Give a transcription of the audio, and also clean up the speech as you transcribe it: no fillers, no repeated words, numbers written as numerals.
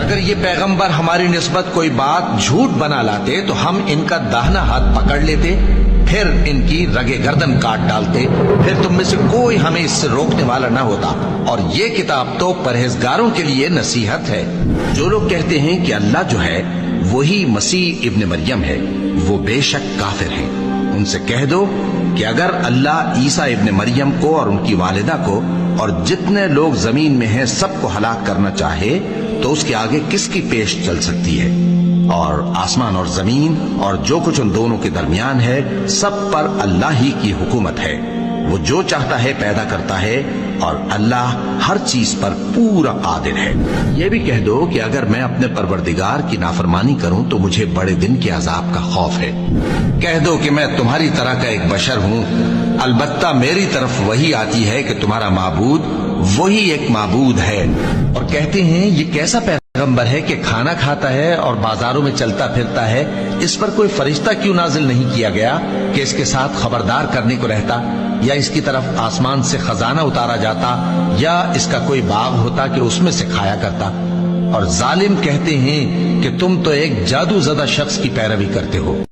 اگر یہ پیغمبر ہماری نسبت کوئی بات جھوٹ بنا لاتے تو ہم ان کا داہنا ہاتھ پکڑ لیتے، پھر ان کی رگے گردن کاٹ ڈالتے، پھر تم میں سے کوئی ہمیں اس سے روکنے والا نہ ہوتا۔ اور یہ کتاب تو پرہیزگاروں کے لیے نصیحت ہے۔ جو لوگ کہتے ہیں کہ اللہ جو ہے وہی مسیح ابن مریم ہے، وہ بے شک کافر ہیں۔ ان سے کہہ دو کہ اگر اللہ عیسیٰ ابن مریم کو اور ان کی والدہ کو اور جتنے لوگ زمین میں ہیں سب کو ہلاک کرنا چاہے تو اس کے آگے کس کی پیش چل سکتی ہے؟ اور آسمان اور زمین اور جو کچھ ان دونوں کے درمیان ہے سب پر اللہ ہی کی حکومت ہے۔ وہ جو چاہتا ہے پیدا کرتا ہے اور اللہ ہر چیز پر پورا قادر ہے۔ یہ بھی کہہ دو کہ اگر میں اپنے پروردگار کی نافرمانی کروں تو مجھے بڑے دن کے عذاب کا خوف ہے۔ کہہ دو کہ میں تمہاری طرح کا ایک بشر ہوں، البتہ میری طرف وہی آتی ہے کہ تمہارا معبود وہی ایک معبود ہے۔ اور کہتے ہیں یہ کیسا پیغمبر ہے کہ کھانا کھاتا ہے اور بازاروں میں چلتا پھرتا ہے، اس پر کوئی فرشتہ کیوں نازل نہیں کیا گیا کہ اس کے ساتھ خبردار کرنے کو رہتا، یا اس کی طرف آسمان سے خزانہ اتارا جاتا، یا اس کا کوئی باغ ہوتا کہ اس میں سے کھایا کرتا۔ اور ظالم کہتے ہیں کہ تم تو ایک جادو زدہ شخص کی پیروی کرتے ہو۔